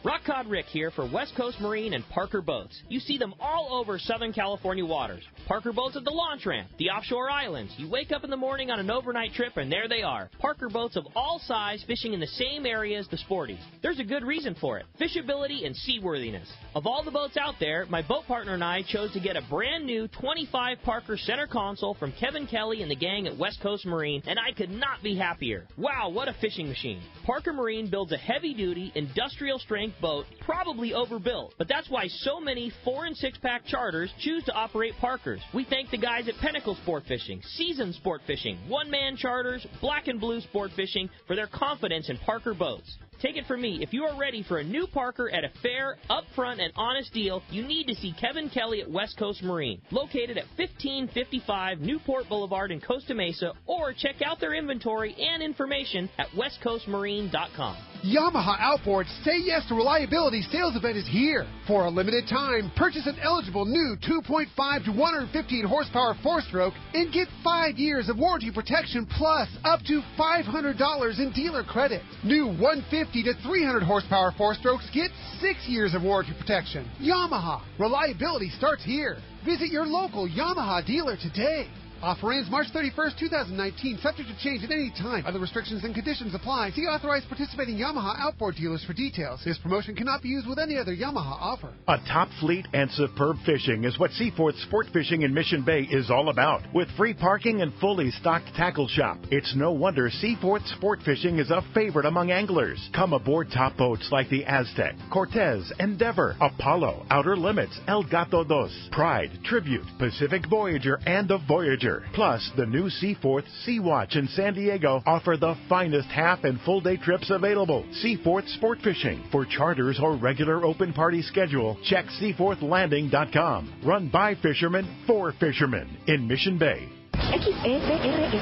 Rock Cod Rick here for West Coast Marine and Parker Boats. You see them all over Southern California waters. Parker Boats at the launch ramp, the offshore islands. You wake up in the morning on an overnight trip and there they are. Parker Boats of all size fishing in the same area as the sporties. There's a good reason for it. Fishability and seaworthiness. Of all the boats out there, my boat partner and I chose to get a brand new 25 Parker center console from Kevin Kelly and the gang at West Coast Marine, and I could not be happier. Wow, what a fishing machine. Parker Marine builds a heavy-duty, industrial-strength boat, probably overbuilt, but that's why so many 4- and 6-pack charters choose to operate Parkers. We thank the guys at Pinnacle Sport Fishing, Season Sport Fishing, One-Man Charters, Black and Blue Sport Fishing for their confidence in Parker boats. Take it from me, if you are ready for a new Parker at a fair, upfront, and honest deal, you need to see Kevin Kelly at West Coast Marine, located at 1555 Newport Boulevard in Costa Mesa, or check out their inventory and information at westcoastmarine.com. Yamaha Outboard Say Yes to Reliability sales event is here. For a limited time, purchase an eligible new 2.5 to 115 horsepower 4-stroke and get 5 years of warranty protection plus up to $500 in dealer credit. New 150 to 300 horsepower 4-strokes get 6 years of warranty protection. Yamaha. Reliability starts here. Visit your local Yamaha dealer today. Offer ends March 31st, 2019, subject to change at any time. Other restrictions and conditions apply. See authorized participating Yamaha outboard dealers for details. This promotion cannot be used with any other Yamaha offer. A top fleet and superb fishing is what Seaforth Sport Fishing in Mission Bay is all about. With free parking and fully stocked tackle shop, it's no wonder Seaforth Sport Fishing is a favorite among anglers. Come aboard top boats like the Aztec, Cortez, Endeavor, Apollo, Outer Limits, El Gato Dos, Pride, Tribute, Pacific Voyager, and the Voyager. leader. Plus, the new Seaforth Sea-Watch in San Diego offer the finest half and full day trips available. Seaforth Sport Fishing. For charters or regular open party schedule, check seaforthlanding.com. Run by fishermen for fishermen in Mission Bay. XEPRS 1090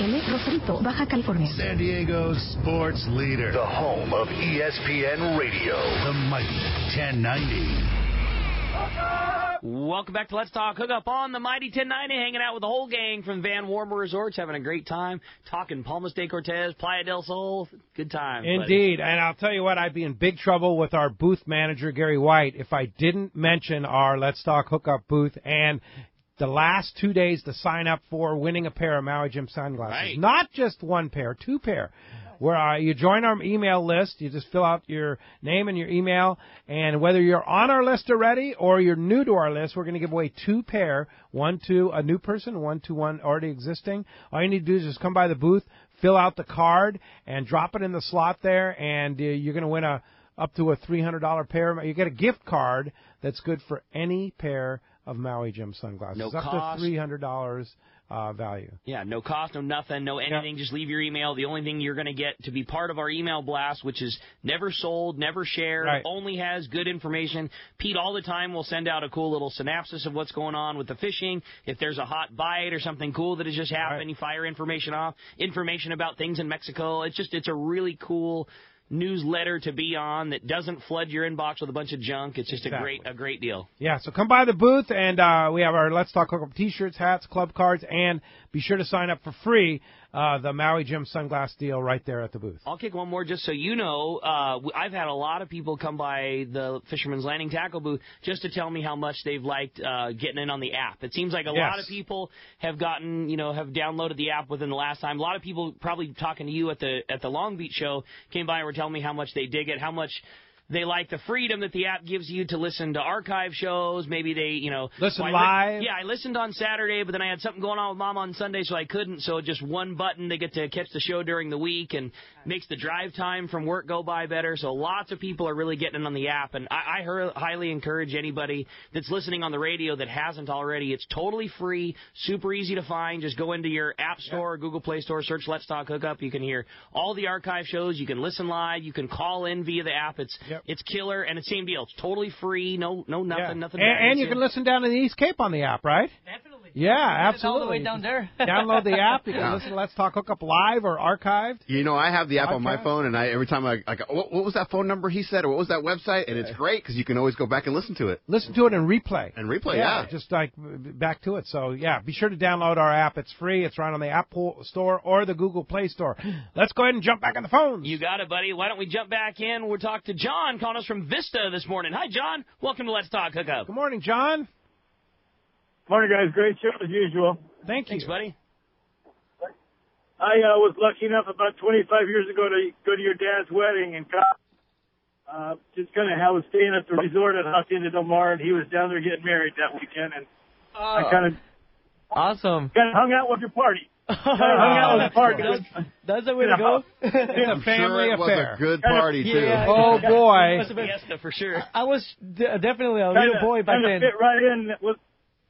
AM, Rosarito, Baja California. San Diego's sports leader. The home of ESPN Radio. The mighty 1090. Welcome back to Let's Talk Hookup on the mighty 1090, hanging out with the whole gang from VanWormer Resorts, having a great time, talking Palmas de Cortez, Playa del Sol. Good time. Indeed, and I'll tell you what, I'd be in big trouble with our booth manager, Gary White, if I didn't mention our Let's Talk Hookup booth and the last 2 days to sign up for winning a pair of Maui Jim sunglasses. Right. Not just one pair, two pair. Where you join our email list, you just fill out your name and your email, and whether you're on our list already or you're new to our list, we're going to give away two pair, one to a new person, one to one already existing. All you need to do is just come by the booth, fill out the card, and drop it in the slot there, and you're going to win up to a $300 pair. You get a gift card that's good for any pair of Maui Jim sunglasses. No up cost. to $300 value. Yeah, no cost, no nothing, no anything. Yep. Just leave your email. The only thing you're going to get to be part of our email blast, which is never sold, never shared, only has good information. Pete all the time will send out a cool little synopsis of what's going on with the fishing. If there's a hot bite or something cool that has just happened, you fire information off, information about things in Mexico. It's a really cool newsletter to be on that doesn't flood your inbox with a bunch of junk. It's just a great deal. Yeah, so come by the booth, and we have our Let's Talk Hookup T-shirts, hats, club cards, and be sure to sign up for free the Maui Jim sunglass deal right there at the booth. I'll kick one more just so you know. I've had a lot of people come by the Fisherman's Landing tackle booth just to tell me how much they've liked getting in on the app. It seems like a lot of people have gotten, have downloaded the app within the last time. A lot of people, probably talking to you at the Long Beach show, came by and were telling me how much they dig it, how much they like the freedom that the app gives you to listen to archive shows. Maybe they, listen live. I listened on Saturday, but then I had something going on with Mom on Sunday, so I couldn't. So just one button, they get to catch the show during the week and makes the drive time from work go by better. So lots of people are really getting on the app, and I highly encourage anybody that's listening on the radio that hasn't already. It's totally free, super easy to find. Just go into your App Store or Google Play Store, search Let's Talk Hookup. You can hear all the archive shows. You can listen live. You can call in via the app. It's killer, and it's same deal. It's totally free. No nothing. And you can listen down in the East Cape on the app, right? Definitely. Yeah, absolutely. It's all the way down there. Download the app. You can listen to Let's Talk Hookup live or archived. I have the app on my phone, and every time I go, what was that phone number he said, or what was that website? And it's great because you can always go back and listen to it. Listen to it and replay. Yeah. Just like back to it. So, be sure to download our app. It's free. It's right on the Apple Store or the Google Play Store. Let's go ahead and jump back on the phones. You got it, buddy. Why don't we jump back in? We'll talk to John calling us from Vista this morning. Hi, John. Welcome to Let's Talk Hookup. Good morning, John. Morning, guys. Great show as usual. Thanks, buddy. I was lucky enough about 25 years ago to go to your dad's wedding, and just kind of was staying at the resort at Hacienda Del Mar, and he was down there getting married that weekend, and I kind of hung out with your party. That's the way to go. It's a family affair. It was a good party, too. Yeah, oh, boy. Fiesta, for sure. I was definitely a little boy back then. Fit right in. It was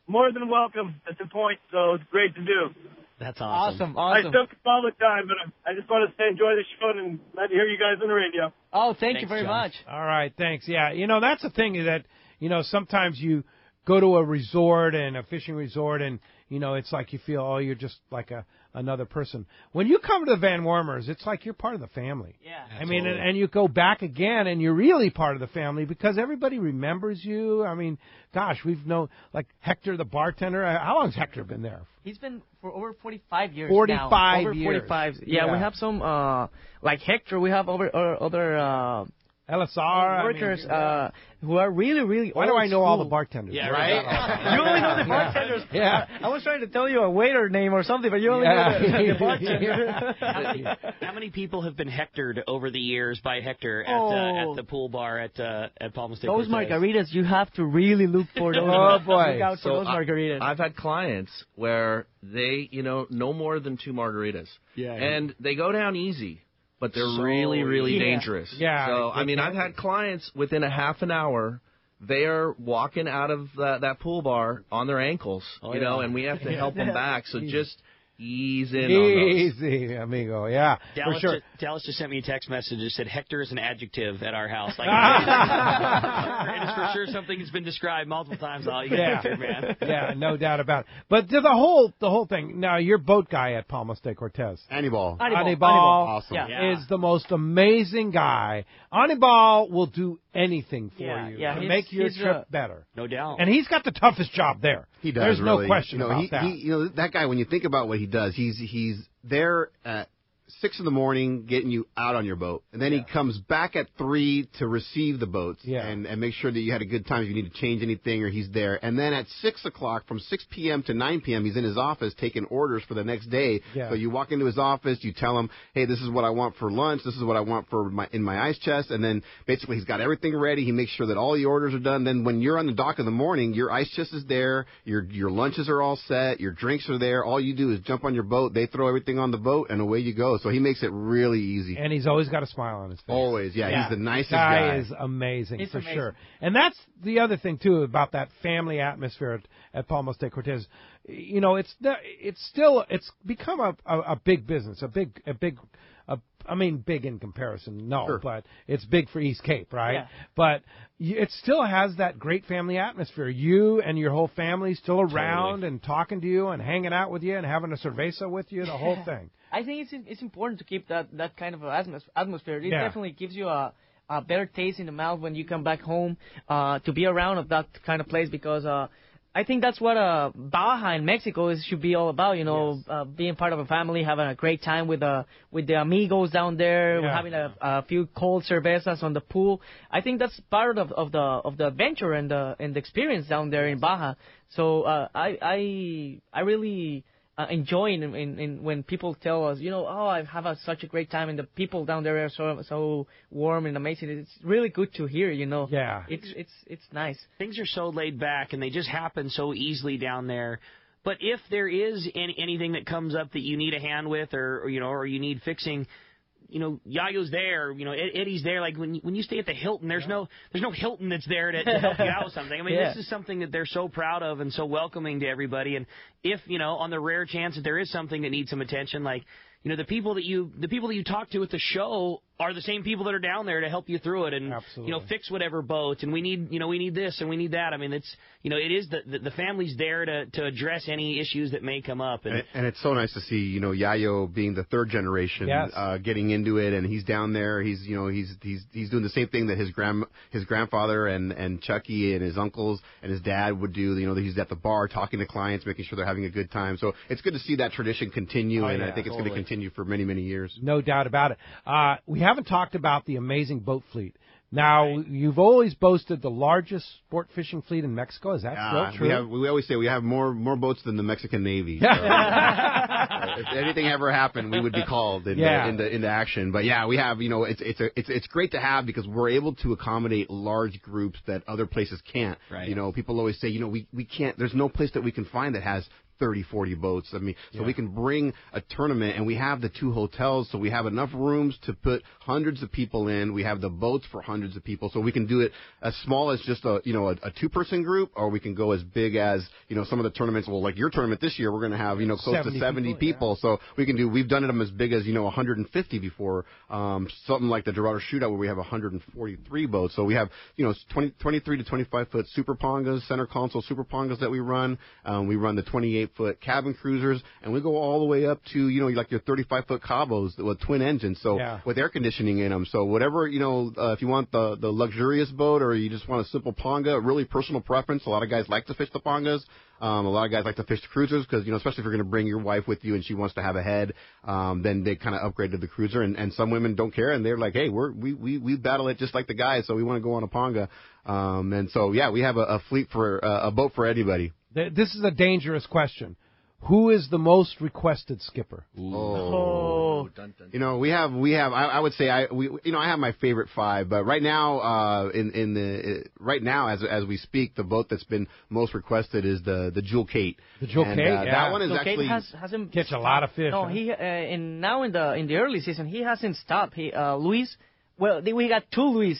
more than welcome at the point, so it's great to do. That's awesome. I still come all the time, but I just want to say enjoy the show and glad to hear you guys on the radio. Oh, thanks you very much. All right, thanks. Yeah, that's the thing that, sometimes you go to a resort and a fishing resort and, it's like you feel, you're just like another person. When you come to the VanWormers, it's like you're part of the family. Yeah. I mean, and you go back again and you're really part of the family because everybody remembers you. I mean, gosh, we've known, like Hector, the bartender. How long's Hector been there? He's been for over 45 years 45 now. Over years. 45. Yeah, we have some, like Hector, we have other LSR workers who are really, really Why do I know all the bartenders? Yeah, right? You only know the bartenders. Yeah. I was trying to tell you a waiter name or something, but you only know the bartender. How many people have been hectored over the years by Hector at the pool bar at Palmas de Those Cortez? margaritas, you have to really look for those. Oh, boy. Look out for those margaritas. I've had clients where they, no more than 2 margaritas. Yeah. And they go down easy. But they're really, really dangerous. Yeah. So, I've had clients within a half an hour they are walking out of that pool bar on their ankles, and we have to help them back. So just ease in on those. Easy, amigo. Yeah, Dallas, for sure. Dallas just sent me a text message that said Hector is an adjective at our house. Like, it is for sure something that's been described multiple times. All you got Hector, man. Yeah, no doubt about it. But the whole thing. Now, your boat guy at Palmas de Cortez, Anibal, awesome. Yeah. Is the most amazing guy. Anibal will do anything for you to make your trip better. No doubt. And he's got the toughest job there. He does. There's really. no question about that. That guy. When you think about what he does, he's there at 6 a.m. getting you out on your boat, and then he comes back at 3 to receive the boats and make sure that you had a good time. If you need to change anything, or he's there, and then at 6 o'clock, from 6 p.m. to 9 p.m., he's in his office taking orders for the next day. Yeah. So you walk into his office, you tell him, hey, this is what I want for lunch, this is what I want for in my ice chest, and then basically he's got everything ready. He makes sure that all the orders are done. Then when you're on the dock in the morning, your ice chest is there, your lunches are all set, your drinks are there. All you do is jump on your boat, they throw everything on the boat, and away you go. So he makes it really easy. And he's always got a smile on his face. Always, he's the nicest guy. Is amazing, He's for amazing. sure. And that's the other thing, too, about that family atmosphere at Palmas de Cortez. It's become a big business, big in comparison, but it's big for East Cape, right? Yeah. But it still has that great family atmosphere. You and your whole family still around and talking to you and hanging out with you and having a cerveza with you, the whole thing. I think it's important to keep that kind of atmosphere. It definitely gives you a better taste in the mouth when you come back home to be around that kind of place, because I think that's what Baja in Mexico should be all about. Being part of a family, having a great time with the amigos down there, having a few cold cervezas on the pool. I think that's part of the adventure and the experience down there in Baja. So I really enjoy in when people tell us, I have such a great time, and the people down there are so warm and amazing. It's really good to hear, Yeah. It's nice. Things are so laid back, and they just happen so easily down there. But if there is anything that comes up that you need a hand with, or you need fixing, Yayo's there, Eddie's there. Like when you stay at the Hilton, there's no Hilton that's there to help you out with something. I mean, this is something that they're so proud of and so welcoming to everybody. And if, on the rare chance that there is something that needs some attention, like, the people that you talk to at the show are the same people that are down there to help you through it and fix whatever boats, and we need this and we need that. I mean, it's it is the family's there to address any issues that may come up, and it's so nice to see Yayo being the third generation getting into it, and he's down there. He's he's doing the same thing that his grandfather and Chucky and his uncles and his dad would do. He's at the bar talking to clients, making sure they're having a good time. So it's good to see that tradition continue, and I think it's going to continue for many, many years. No doubt about it. We haven't talked about the amazing boat fleet. Now, you've always boasted the largest sport fishing fleet in Mexico. Is that still true? We always say we have more boats than the Mexican Navy. So, if anything ever happened, we would be called into action. But we have. It's great to have, because we're able to accommodate large groups that other places can't. Right. People always say, we can't. There's no place that we can find that has 30, 40 boats. I mean, so we can bring a tournament, and we have the 2 hotels, so we have enough rooms to put hundreds of people in. We have the boats for hundreds of people, so we can do it as small as just a 2-person group, or we can go as big as, some of the tournaments. Well, like your tournament this year, we're going to have, close to 70 people. So we've done them as big as, 150 before. Something like the Dorado Shootout, where we have 143 boats. So we have, 23 to 25 foot super pongas, center console super pongas that we run. We run the 28-foot cabin cruisers, and we go all the way up to, like your 35-foot Cabos with twin engines, so with air conditioning in them. So whatever, if you want the luxurious boat, or you just want a simple ponga, really personal preference. A lot of guys like to fish the pongas. A lot of guys like to fish the cruisers because, especially if you're going to bring your wife with you and she wants to have a head, then they kind of upgrade to the cruiser. And some women don't care, and they're like, hey, we battle it just like the guys, so we want to go on a ponga. And so, we have a fleet for a boat for anybody. This is a dangerous question. Who is the most requested skipper? Oh. We have. I would say I have my favorite 5, but right now, as we speak, the boat that's been most requested is the Jewel Kate. The Jewel Kate, that one is Jewel actually hasn't catch stopped. a lot of fish. No, huh? he now in the early season he hasn't stopped. Luis, well, we got 2 Luis.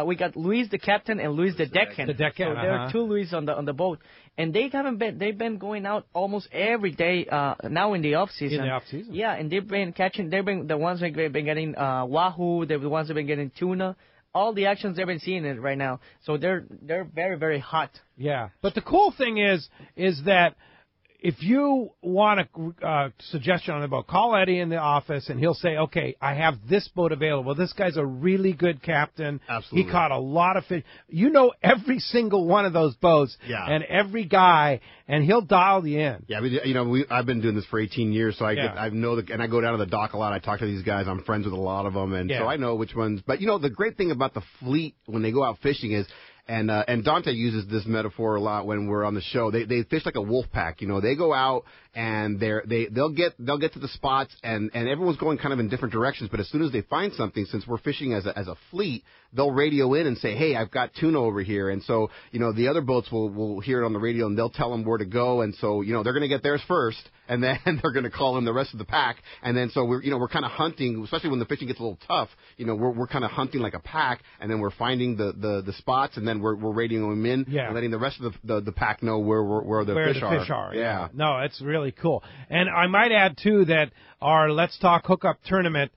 we got Luis the captain and Luis the deckhand. The deckhand. So there are two Luis on the boat, and they've been going out almost every day now in the off season. In the off season. Yeah, and they've been catching. They've been the ones that have been getting wahoo. They're the ones that have been getting tuna. All the actions they've been seeing it right now. So they're very, very hot. Yeah, but the cool thing is that if you want a suggestion on the boat, call Eddie in the office, and he'll say, okay, I have this boat available. This guy's a really good captain. Absolutely. He caught a lot of fish. You know every single one of those boats and every guy, and he'll dial you in. Yeah, I've been doing this for 18 years, so I know and I go down to the dock a lot. I talk to these guys. I'm friends with a lot of them, and so I know which ones. But, the great thing about the fleet when they go out fishing is, and Dante uses this metaphor a lot when we're on the show. They fish like a wolf pack. They go out and they'll get to the spots, and everyone's going kind of in different directions. But as soon as they find something, since we're fishing as a fleet, they'll radio in and say, hey, I've got tuna over here. And so the other boats will hear it on the radio, and they'll tell them where to go. And so they're going to get theirs first, and then they're going to call in the rest of the pack. And then so we're kind of hunting, especially when the fishing gets a little tough. We're kind of hunting like a pack, and then we're finding the spots, and then we're radioing them in and letting the rest of the pack know where the fish are. Yeah. No, it's really cool. And I might add, too, that our Let's Talk Hookup tournament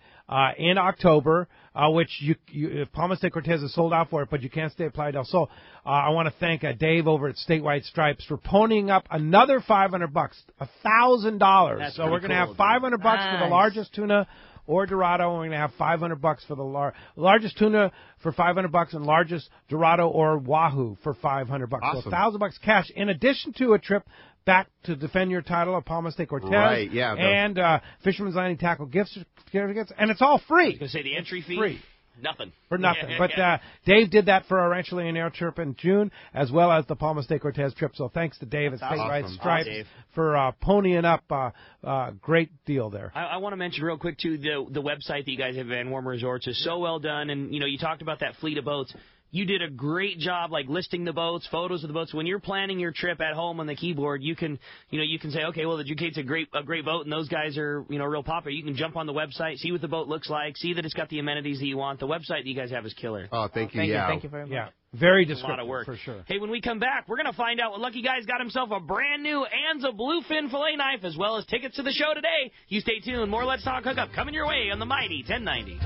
in October, which Palma de Cortez is sold out for it, but you can't stay at Playa del Sol. I want to thank Dave over at Statewide Stripes for ponying up another $500, $1,000. So we're going to have $500 for the largest tuna or Dorado, and we're going to have $500 for the largest tuna for $500 and largest Dorado or Wahoo for $500. Awesome. So $1,000 cash, in addition to a trip back to defend your title at Palma de Cortez. Right, yeah. And Fisherman's Landing Tackle gift certificates, and it's all free. I was going to say the entry fee? Free. Nothing. For nothing. But Dave did that for our Rancho Leonero trip in June, as well as the Palma de Cortez trip. So thanks to Dave at Statewide Stripes for ponying up. Great deal there. I want to mention real quick, too, the website that you guys have at VanWormer Resorts is so well done. And, you talked about that fleet of boats. You did a great job, listing the boats, photos of the boats. When you're planning your trip at home on the keyboard, you can say, okay, well, the Ducate's a great boat, and those guys are, real popular. You can jump on the website, see what the boat looks like, see that it's got the amenities that you want. The website that you guys have is killer. Oh, thank you. Thank you very much. Yeah, very descriptive. A lot of work for sure. Hey, when we come back, we're going to find out what lucky guy's got himself a brand new Anza Bluefin fillet knife, as well as tickets to the show today. You stay tuned. More Let's Talk Hookup coming your way on the mighty 1090.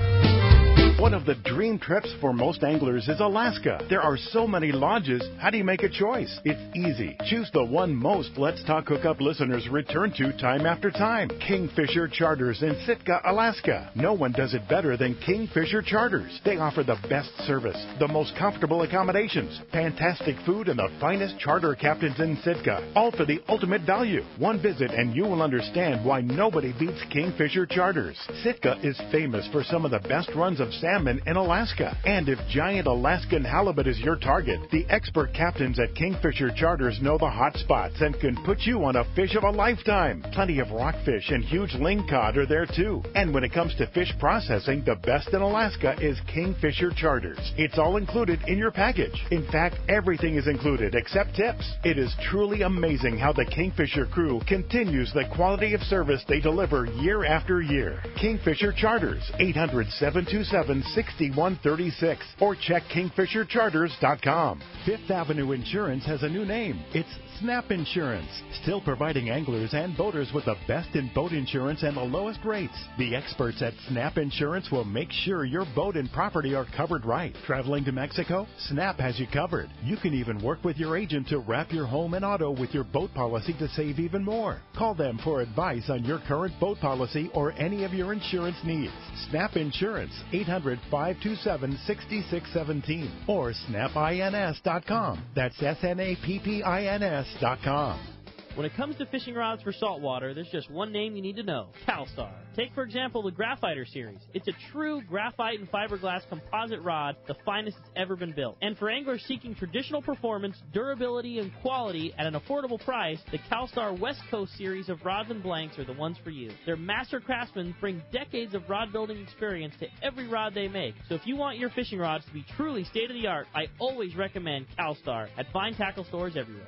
One of the dream trips for most anglers is Alaska. There are so many lodges. How do you make a choice? It's easy. Choose the one most Let's Talk Hookup listeners return to time after time. Kingfisher Charters in Sitka, Alaska. No one does it better than Kingfisher Charters. They offer the best service, the most comfortable accommodations, fantastic food, and the finest charter captains in Sitka. All for the ultimate value. One visit and you will understand why nobody beats Kingfisher Charters. Sitka is famous for some of the best runs of salmon in Alaska. And if giant Alaskan halibut is your target, the expert captains at Kingfisher Charters know the hot spots and can put you on a fish of a lifetime. Plenty of rockfish and huge lingcod are there too. And when it comes to fish processing, the best in Alaska is Kingfisher Charters. It's all included in your package. In fact, everything is included except tips. It is truly amazing how the Kingfisher crew continues the quality of service they deliver year after year. Kingfisher Charters, 800-727-6136, or check kingfishercharters.com. Fifth Avenue Insurance has a new name. It's Snap Insurance, still providing anglers and boaters with the best in boat insurance and the lowest rates. The experts at Snap Insurance will make sure your boat and property are covered right. Traveling to Mexico? Snap has you covered. You can even work with your agent to wrap your home and auto with your boat policy to save even more. Call them for advice on your current boat policy or any of your insurance needs. Snap Insurance, 800-527-6617 or snapins.com. That's SNAPPINS.com. When it comes to fishing rods for saltwater, there's just one name you need to know: CalStar. Take, for example, the Graphiter series. It's a true graphite and fiberglass composite rod, the finest it's ever been built. And for anglers seeking traditional performance, durability, and quality at an affordable price, the CalStar West Coast series of rods and blanks are the ones for you. Their master craftsmen bring decades of rod building experience to every rod they make. So if you want your fishing rods to be truly state-of-the-art, I always recommend CalStar at fine tackle stores everywhere.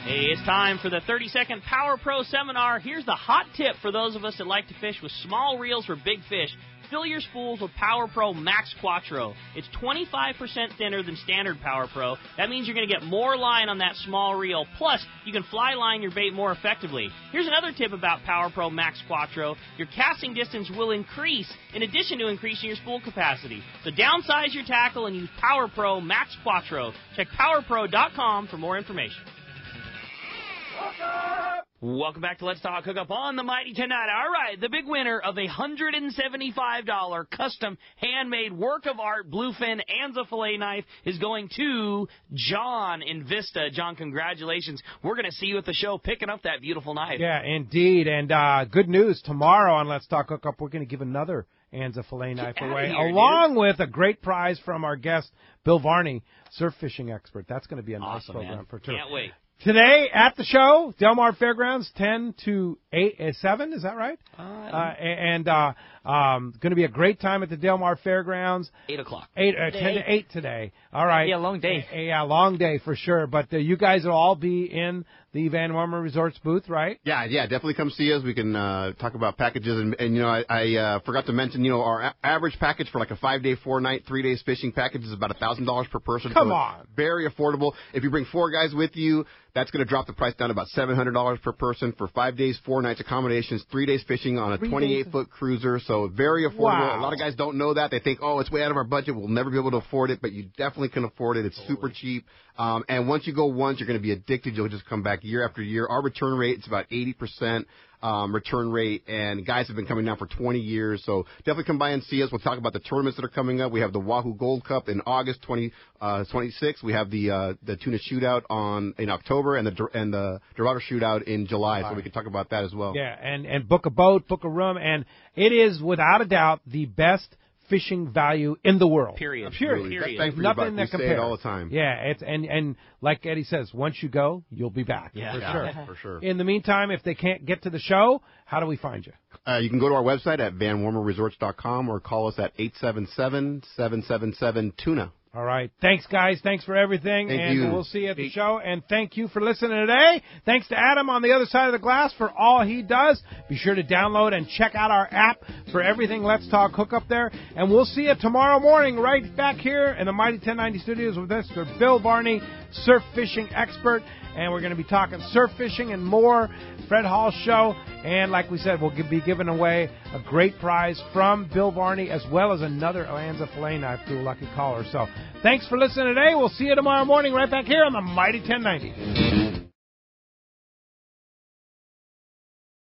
Hey, it's time for the 30-second Power Pro Seminar. Here's the hot tip for those of us that like to fish with small reels for big fish. fill your spools with Power Pro Max Quattro. It's 25% thinner than standard Power Pro. That means you're going to get more line on that small reel. Plus, you can fly line your bait more effectively. Here's another tip about Power Pro Max Quattro. Your casting distance will increase in addition to increasing your spool capacity. So downsize your tackle and use Power Pro Max Quattro. Check PowerPro.com for more information. Welcome back to Let's Talk Hookup on the Mighty 10.9. All right, the big winner of a $175 custom handmade work of art bluefin Anza fillet knife is going to John in Vista. John, congratulations. We're going to see you at the show picking up that beautiful knife. Yeah, indeed. And good news, tomorrow on Let's Talk Hookup, we're going to give another Anza fillet knife away, along with a great prize from our guest, Bill Varney, surf fishing expert. That's going to be a nice program for two. Can't wait. Today at the show, Delmar Fairgrounds, 10 to 7, is that right? Going to be a great time at the Delmar Fairgrounds. 8 o'clock. 10 to 8 today. All right. Yeah, long day. Yeah, long day for sure. But you guys will all be in the VanWormer Resorts booth, right? Yeah, definitely come see us. We can talk about packages. And you know, I forgot to mention, you know, our average package for like a 5-day, 4-night, 3 days fishing package is about $1,000 per person. Come on. Very affordable. If you bring 4 guys with you, that's going to drop the price down to about $700 per person for 5 days, 4 nights accommodations, 3 days fishing on a 28-foot cruiser. So very affordable. Wow. A lot of guys don't know that. They think, oh, it's way out of our budget. We'll never be able to afford it. But you definitely can afford it. It's super cheap. And once you go once, you're going to be addicted. You'll just come back year after year. Our return rate is about 80%. Return rate, and guys have been coming down for 20 years, so definitely come by and see us. We'll talk about the tournaments that are coming up. We have the Wahoo Gold Cup in August 26th. We have the Tuna Shootout in October, and the Dorado Shootout in July, so we can talk about that as well. Yeah, and book a boat, book a room, and it is without a doubt the best fishing value in the world. Period. There's nothing that compares. Say it all the time. Yeah, it's and like Eddie says, once you go, you'll be back. Yeah, for sure. In the meantime, if they can't get to the show, how do we find you? You can go to our website at VanWormerResorts.com or call us at 877-777-TUNA. All right. Thanks, guys. Thanks for everything. Thank you. We'll see you at the show. And thank you for listening today. Thanks to Adam on the other side of the glass for all he does. Be sure to download and check out our app for everything Let's Talk Hookup there. And we'll see you tomorrow morning right back here in the Mighty 1090 Studios with Mr. Bill Varney, surf fishing expert. And we're going to be talking surf fishing and more. Fred Hall's show. And like we said, we'll be giving away a great prize from Bill Varney as well as another Anza fillet knife to a lucky caller. So thanks for listening today. We'll see you tomorrow morning right back here on the Mighty 1090.